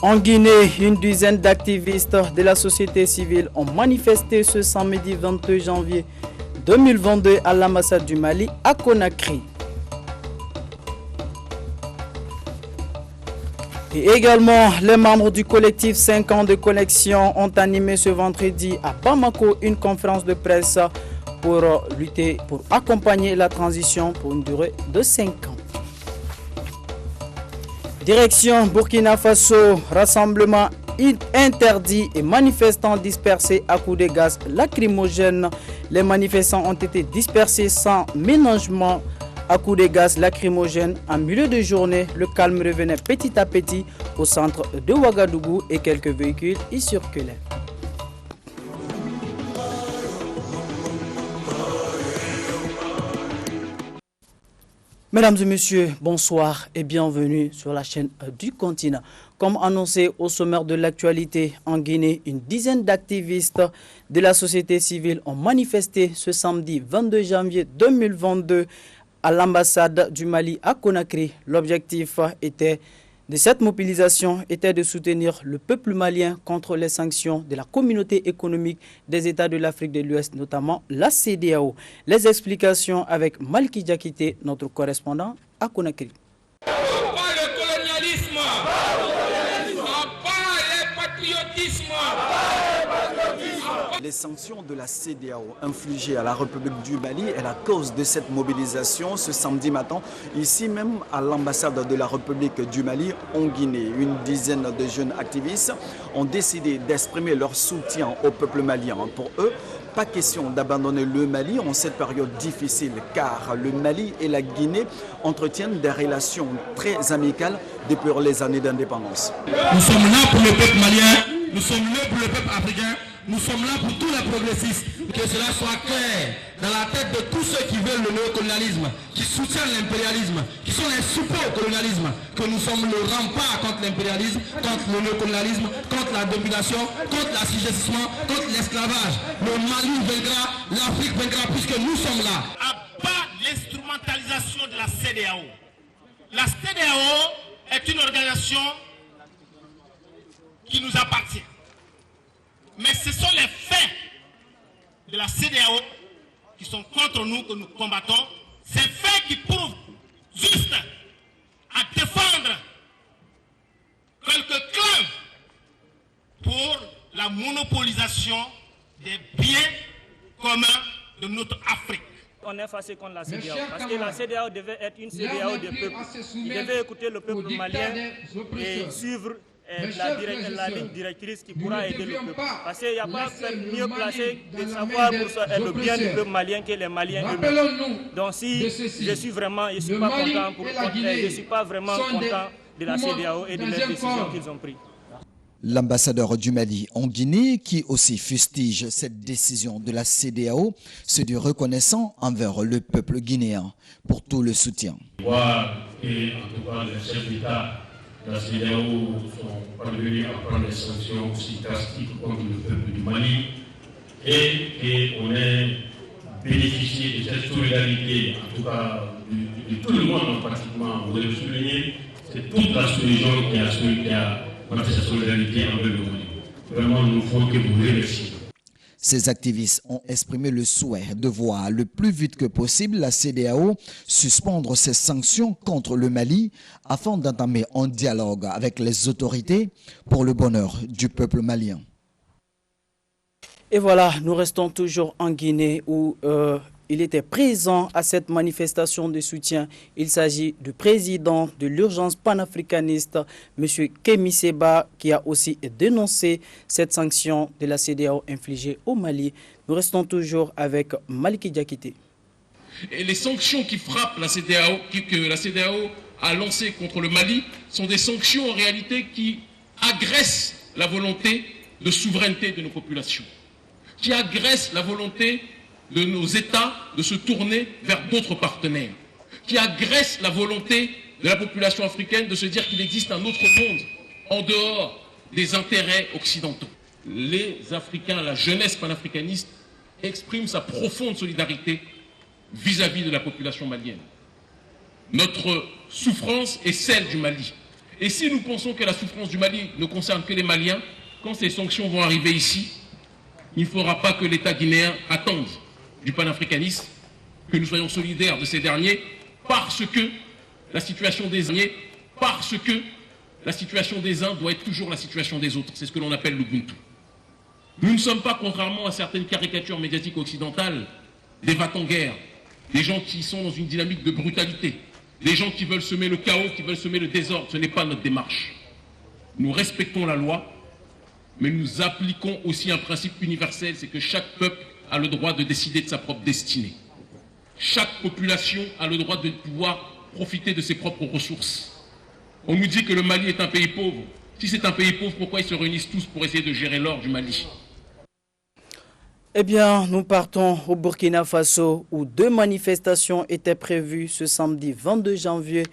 En Guinée, une dizaine d'activistes de la société civile ont manifesté ce samedi 22 janvier 2022 à l'ambassade du Mali à Conakry. Et également, les membres du collectif 5 ans de collection ont animé ce vendredi à Bamako une conférence de presse pour accompagner la transition pour une durée de 5 ans. Direction Burkina Faso, rassemblement interdit et manifestants dispersés à coups de gaz lacrymogènes. Les manifestants ont été dispersés sans ménagement à coups de gaz lacrymogènes. En milieu de journée, le calme revenait petit à petit au centre de Ouagadougou et quelques véhicules y circulaient. Mesdames et messieurs, bonsoir et bienvenue sur la chaîne du continent. Comme annoncé au sommaire de l'actualité en Guinée, une dizaine d'activistes de la société civile ont manifesté ce samedi 22 janvier 2022 à l'ambassade du Mali à Conakry. L'objectif de cette mobilisation était de soutenir le peuple malien contre les sanctions de la communauté économique des États de l'Afrique de l'Ouest, notamment la CEDEAO. Les explications avec Malki Diakité, notre correspondant à Conakry. Pas le colonialisme, pas le patriotisme. Les sanctions de la CEDEAO infligées à la République du Mali est la cause de cette mobilisation ce samedi matin, ici même à l'ambassade de la République du Mali en Guinée. Une dizaine de jeunes activistes ont décidé d'exprimer leur soutien au peuple malien. Pour eux, pas question d'abandonner le Mali en cette période difficile, car le Mali et la Guinée entretiennent des relations très amicales depuis les années d'indépendance. Nous sommes là pour le peuple malien, nous sommes là pour le peuple africain. Nous sommes là pour tous les progressistes, que cela soit clair dans la tête de tous ceux qui veulent le néocolonialisme, qui soutiennent l'impérialisme, qui sont les suppôts au colonialisme, que nous sommes le rempart contre l'impérialisme, contre le néocolonialisme, contre la domination, contre l'assujettissement, contre l'esclavage. Le Mali vaincra, l'Afrique vaincra puisque nous sommes là. À bas l'instrumentalisation de la CEDEAO. La CEDEAO est une organisation qui nous appartient. Mais ce sont les faits de la CEDEAO qui sont contre nous, que nous combattons. Ces faits qui prouvent juste à défendre quelques clans pour la monopolisation des biens communs de notre Afrique. On est fâché contre la CEDEAO parce que la CEDEAO devait être une CEDEAO des peuples. Il devait écouter le peuple malien et suivre la ligne directrice qui pourra aider le peuple. Parce qu'il n'y a pas mieux placé de savoir pour ça le bien du peuple malien que les Maliens eux-mêmes. Donc si je suis pas content je suis pas vraiment content de la CEDEAO et de les décisions qu'ils ont prises. L'ambassadeur du Mali en Guinée, qui aussi fustige cette décision de la CEDEAO, se dit reconnaissant envers le peuple guinéen pour tout le soutien. Voir et en tout cas les chefs d'État de la CEDEAO sont parvenus à prendre des sanctions aussi drastiques contre le peuple du Mali et qu'on ait bénéficié de cette solidarité, en tout cas de tout le monde pratiquement. Vous avez souligné, c'est toute la sous-région qui a montré sa solidarité envers le Mali. Vraiment, nous ne pouvons que vous remercier. Ces activistes ont exprimé le souhait de voir le plus vite que possible la CEDEAO suspendre ses sanctions contre le Mali afin d'entamer un dialogue avec les autorités pour le bonheur du peuple malien. Et voilà, nous restons toujours en Guinée où il était présent à cette manifestation de soutien. Il s'agit du président de l'urgence panafricaniste, M. Kémi Séba, qui a aussi dénoncé cette sanction de la CEDEAO infligée au Mali. Nous restons toujours avec Maliki Diakité. Et les sanctions qui frappent la CEDEAO, que la CEDEAO a lancées contre le Mali, sont des sanctions en réalité qui agressent la volonté de souveraineté de nos populations, qui agressent la volonté de nos États de se tourner vers d'autres partenaires, qui agressent la volonté de la population africaine de se dire qu'il existe un autre monde en dehors des intérêts occidentaux. Les Africains, la jeunesse panafricaniste, expriment sa profonde solidarité vis-à-vis de la population malienne. Notre souffrance est celle du Mali. Et si nous pensons que la souffrance du Mali ne concerne que les Maliens, quand ces sanctions vont arriver ici, il ne faudra pas que l'État guinéen attende du panafricanisme, que nous soyons solidaires de ces derniers, parce que la situation des uns doit être toujours la situation des autres. C'est ce que l'on appelle l'Ubuntu. Nous ne sommes pas, contrairement à certaines caricatures médiatiques occidentales, des va-t-en-guerre, des gens qui sont dans une dynamique de brutalité, des gens qui veulent semer le chaos, qui veulent semer le désordre. Ce n'est pas notre démarche. Nous respectons la loi, mais nous appliquons aussi un principe universel, c'est que chaque peuple a le droit de décider de sa propre destinée. Chaque population a le droit de pouvoir profiter de ses propres ressources. On nous dit que le Mali est un pays pauvre. Si c'est un pays pauvre, pourquoi ils se réunissent tous pour essayer de gérer l'or du Mali? Eh bien, nous partons au Burkina Faso où 2 manifestations étaient prévues ce samedi 22 janvier.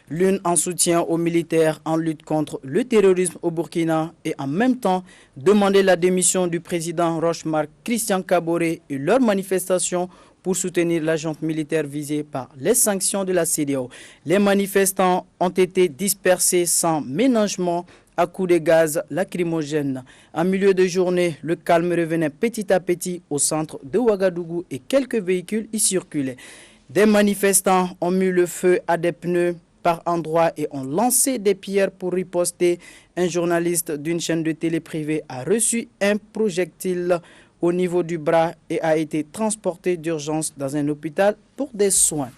L'une en soutien aux militaires en lutte contre le terrorisme au Burkina et en même temps demander la démission du président Roch-Marc Christian Kaboré et leur manifestation pour soutenir la junte militaire visée par les sanctions de la CEDEAO. Les manifestants ont été dispersés sans ménagement à coups de gaz lacrymogènes. En milieu de journée, le calme revenait petit à petit au centre de Ouagadougou et quelques véhicules y circulaient. Des manifestants ont mis le feu à des pneus par endroits et ont lancé des pierres pour riposter. Un journaliste d'une chaîne de télé privée a reçu un projectile au niveau du bras et a été transporté d'urgence dans un hôpital pour des soins.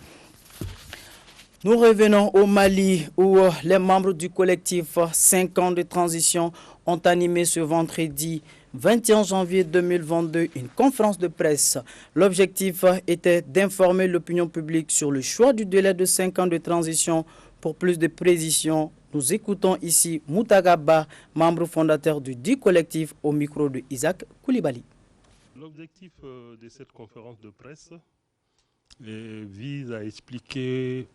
Nous revenons au Mali où les membres du collectif 5 ans de transition ont animé ce vendredi 21 janvier 2022 une conférence de presse. L'objectif était d'informer l'opinion publique sur le choix du délai de 5 ans de transition. Pour plus de précision, nous écoutons ici Moutagaba, membre fondateur du dit collectif, au micro de Isaac Koulibaly. L'objectif de cette conférence de presse vise à expliquer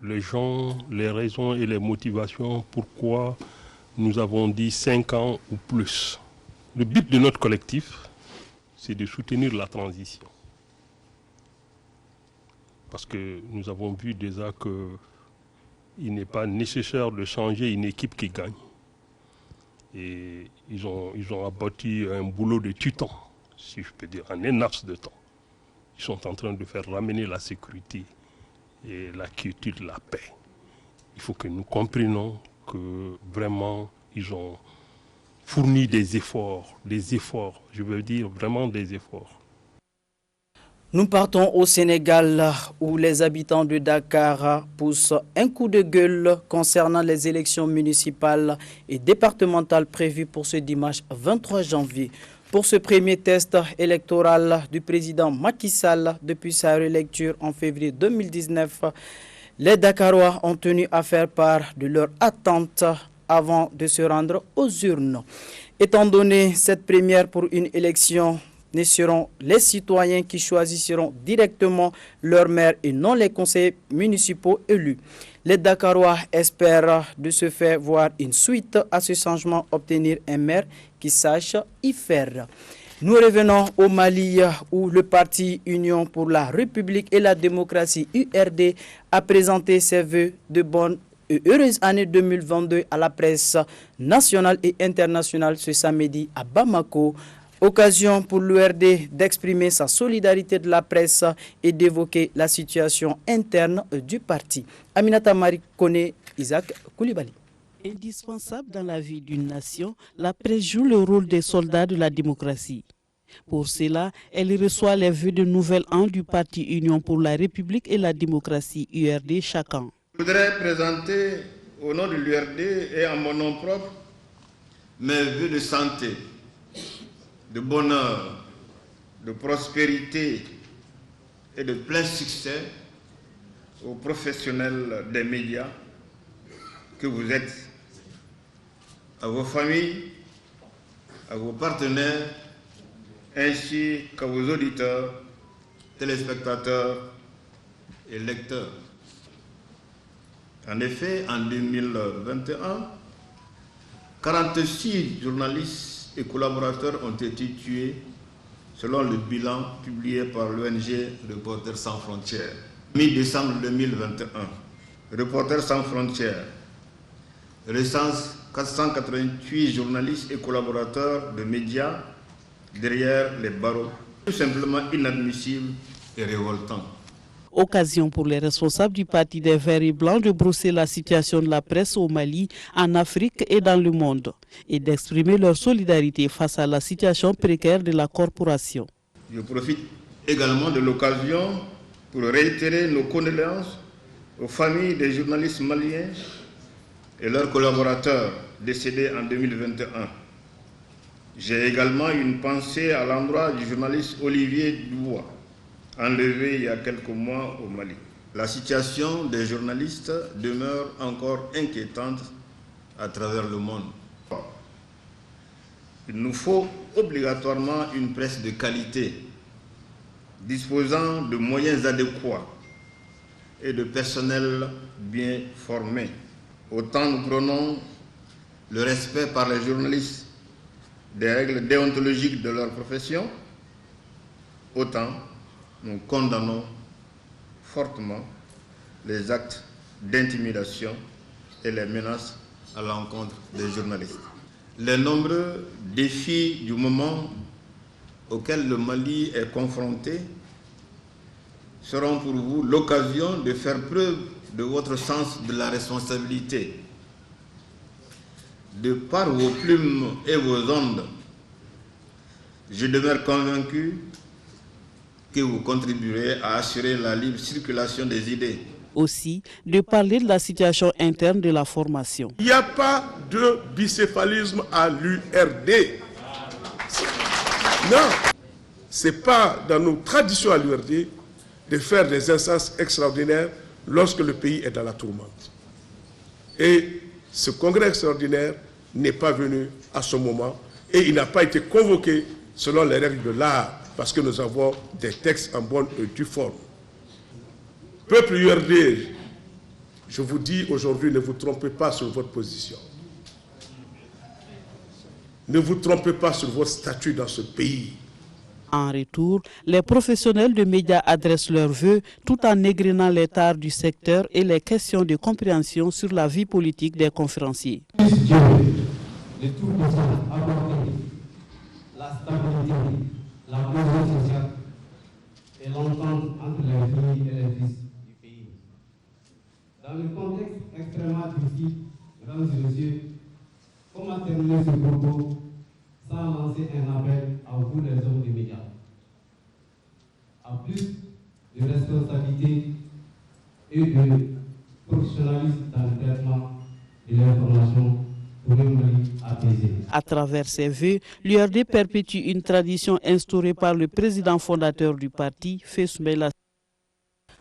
les gens, les raisons et les motivations pourquoi nous avons dit 5 ans ou plus. Le but de notre collectif, c'est de soutenir la transition. Parce que nous avons vu déjà qu'il n'est pas nécessaire de changer une équipe qui gagne. Et ils ont abattu un boulot de titan, si je peux dire, en un laps de temps. Ils sont en train de faire ramener la sécurité et la quiétude, la paix. Il faut que nous comprenions que vraiment ils ont fourni des efforts, je veux dire vraiment des efforts. Nous partons au Sénégal où les habitants de Dakar poussent un coup de gueule concernant les élections municipales et départementales prévues pour ce dimanche 23 janvier. Pour ce premier test électoral du président Macky Sall depuis sa réélecture en février 2019, les Dakarois ont tenu à faire part de leur attente avant de se rendre aux urnes. Étant donné cette première pour une élection, ne seront les citoyens qui choisiront directement leur maire et non les conseillers municipaux élus. Les Dakarois espèrent de ce fait voir une suite à ce changement, obtenir un maire qui sache y faire. Nous revenons au Mali où le parti Union pour la République et la démocratie URD a présenté ses vœux de bonne et heureuse année 2022 à la presse nationale et internationale ce samedi à Bamako. Occasion pour l'URD d'exprimer sa solidarité de la presse et d'évoquer la situation interne du parti. Aminata Marie connaît Isaac Koulibaly. Indispensable dans la vie d'une nation, la presse joue le rôle des soldats de la démocratie. Pour cela, elle reçoit les vœux de nouvel an du parti Union pour la République et la démocratie URD chaque an. Je voudrais présenter au nom de l'URD et en mon nom propre mes vœux de santé, de bonheur, de prospérité et de plein succès aux professionnels des médias que vous êtes, à vos familles, à vos partenaires, ainsi qu'à vos auditeurs, téléspectateurs et lecteurs. En effet, en 2021, 46 journalistes et collaborateurs ont été tués selon le bilan publié par l'ONG Reporters sans frontières. Mi-décembre 2021, Reporters sans frontières recense 488 journalistes et collaborateurs de médias derrière les barreaux. Tout simplement inadmissible et révoltant. Occasion pour les responsables du Parti des Verts et Blancs de brosser la situation de la presse au Mali, en Afrique et dans le monde, et d'exprimer leur solidarité face à la situation précaire de la corporation. Je profite également de l'occasion pour réitérer nos condoléances aux familles des journalistes maliens et leurs collaborateurs décédés en 2021. J'ai également une pensée à l'endroit du journaliste Olivier Dubois, enlevé il y a quelques mois au Mali. La situation des journalistes demeure encore inquiétante à travers le monde. Il nous faut obligatoirement une presse de qualité, disposant de moyens adéquats et de personnel bien formé. Autant nous prenons le respect par les journalistes des règles déontologiques de leur profession, autant nous condamnons fortement les actes d'intimidation et les menaces à l'encontre des journalistes. Les nombreux défis du moment auxquels le Mali est confronté seront pour vous l'occasion de faire preuve de votre sens de la responsabilité. De par vos plumes et vos ondes, je demeure convaincu que vous contribuerez à assurer la libre circulation des idées. Aussi, de parler de la situation interne de la formation. Il n'y a pas de bicéphalisme à l'URD. Non, ce n'est pas dans nos traditions à l'URD de faire des instances extraordinaires lorsque le pays est dans la tourmente. Et ce congrès extraordinaire n'est pas venu à ce moment et il n'a pas été convoqué selon les règles de l'art parce que nous avons des textes en bonne et due forme. Peuple URD, je vous dis aujourd'hui, ne vous trompez pas sur votre position. Ne vous trompez pas sur votre statut dans ce pays. En retour, les professionnels de médias adressent leurs vœux tout en égrenant les tares du secteur et les questions de compréhension sur la vie politique des conférenciers. De tout besoin aborder la stabilité, la cohésion sociale et l'entente entre les filles et les fils du pays. Dans le contexte extrêmement difficile, mesdames et messieurs, comment terminer ce propos sans lancer un appel à vous les hommes des médias à plus de responsabilité et de professionnalisme dans le traitement de l'information pour un Mali apaisé. À travers ses vœux, l'URD perpétue une tradition instaurée par le président fondateur du parti, Feu Soumaïla.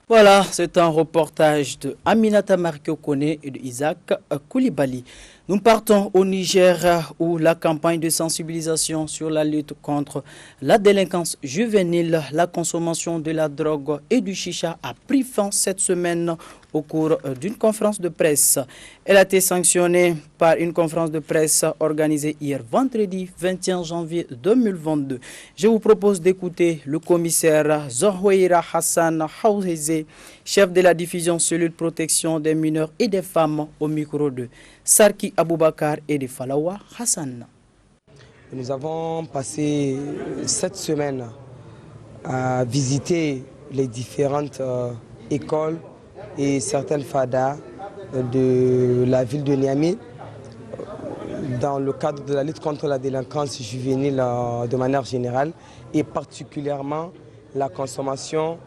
Voilà, c'est un reportage de Aminata Markiokone et de Isaac Koulibaly. Nous partons au Niger où la campagne de sensibilisation sur la lutte contre la délinquance juvénile, la consommation de la drogue et du chicha a pris fin cette semaine au cours d'une conférence de presse. Elle a été sanctionnée par une conférence de presse organisée hier vendredi 21 janvier 2022. Je vous propose d'écouter le commissaire Zohweira Hassan Haouheze, chef de la division cellule protection des mineurs et des femmes au micro de Sarki Aboubakar et de Falawa Hassan. Nous avons passé cette semaine à visiter les différentes écoles et certaines fadas de la ville de Niamey dans le cadre de la lutte contre la délinquance juvénile de manière générale et particulièrement la consommation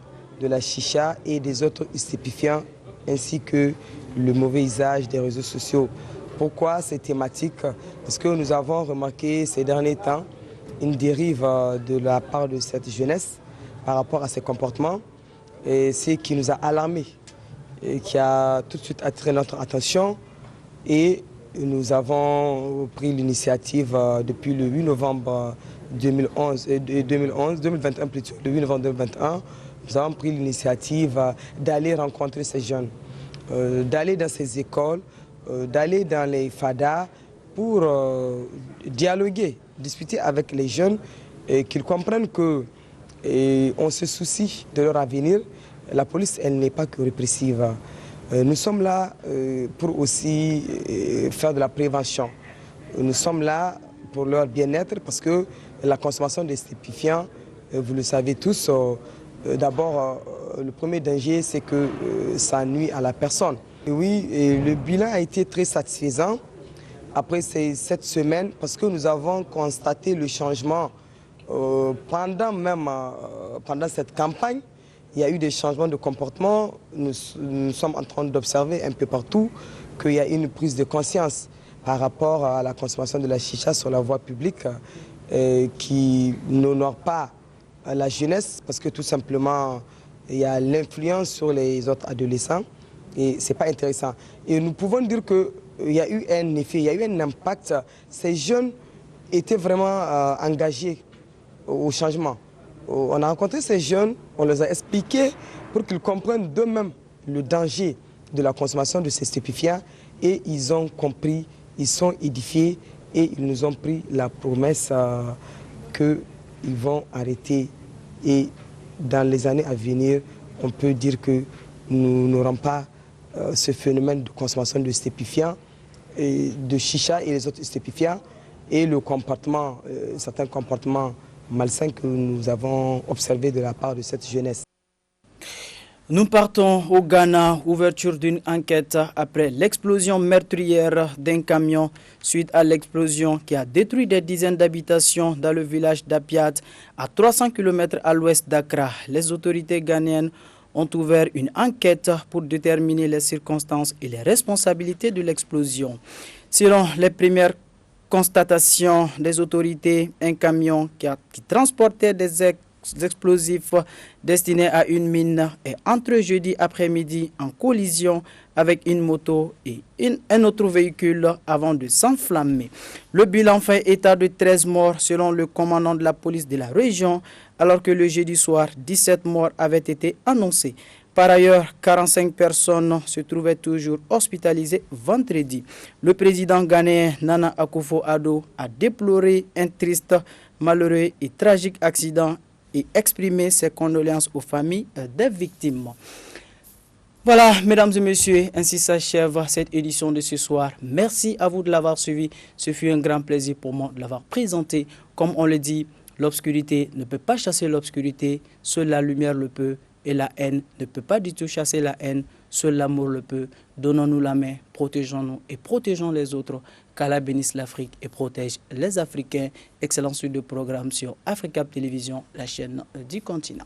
de la chicha et des autres stupéfiants ainsi que le mauvais usage des réseaux sociaux. Pourquoi ces thématiques? Parce que nous avons remarqué ces derniers temps une dérive de la part de cette jeunesse par rapport à ces comportements et c'est qui nous a alarmés et qui a tout de suite attiré notre attention et nous avons pris l'initiative depuis le 8 novembre 2021 plutôt, le 8 novembre 2021, nous avons pris l'initiative d'aller rencontrer ces jeunes, d'aller dans ces écoles, d'aller dans les fadas pour dialoguer, discuter avec les jeunes et qu'ils comprennent qu'on se soucie de leur avenir. La police, elle n'est pas que répressive. Nous sommes là pour aussi faire de la prévention. Nous sommes là pour leur bien-être parce que la consommation de stupéfiants, vous le savez tous, d'abord, le premier danger, c'est que ça nuit à la personne. Et oui, le bilan a été très satisfaisant après ces 7 semaines parce que nous avons constaté le changement pendant cette campagne. Il y a eu des changements de comportement. Nous sommes en train d'observer un peu partout qu'il y a une prise de conscience par rapport à la consommation de la chicha sur la voie publique qui n'honore pas la jeunesse parce que tout simplement il y a l'influence sur les autres adolescents et ce n'est pas intéressant. Et nous pouvons dire qu'il y a eu un effet, il y a eu un impact. Ces jeunes étaient vraiment engagés au changement. On a rencontré ces jeunes, on les a expliqués pour qu'ils comprennent d'eux-mêmes le danger de la consommation de ces stupéfiants et ils ont compris, ils sont édifiés et ils nous ont pris la promesse qu'ils vont arrêter. Et dans les années à venir, on peut dire que nous n'aurons pas ce phénomène de consommation de stupéfiants, et de chicha et les autres stupéfiants et le comportement, certains comportements malsains que nous avons observés de la part de cette jeunesse. Nous partons au Ghana, ouverture d'une enquête après l'explosion meurtrière d'un camion suite à l'explosion qui a détruit des dizaines d'habitations dans le village d'Apiat à 300 km à l'ouest d'Accra. Les autorités ghanéennes ont ouvert une enquête pour déterminer les circonstances et les responsabilités de l'explosion. Selon les premières constatations des autorités, un camion qui transportait des explosifs destinés à une mine est entré jeudi après-midi en collision avec une moto et un autre véhicule avant de s'enflammer. Le bilan fait état de 13 morts selon le commandant de la police de la région, alors que le jeudi soir, 17 morts avaient été annoncés. Par ailleurs, 45 personnes se trouvaient toujours hospitalisées vendredi. Le président ghanéen Nana Akufo-Addo a déploré un triste, malheureux et tragique accident et exprimé ses condoléances aux familles des victimes. Voilà, mesdames et messieurs, ainsi s'achève cette édition de ce soir. Merci à vous de l'avoir suivi. Ce fut un grand plaisir pour moi de l'avoir présenté. Comme on le dit, l'obscurité ne peut pas chasser l'obscurité, seule la lumière le peut. Et la haine ne peut pas du tout chasser la haine, seul l'amour le peut. Donnons-nous la main, protégeons-nous et protégeons les autres. Qu'Allah bénisse l'Afrique et protège les Africains. Excellente suite de programme sur Africa Télévision, la chaîne du continent.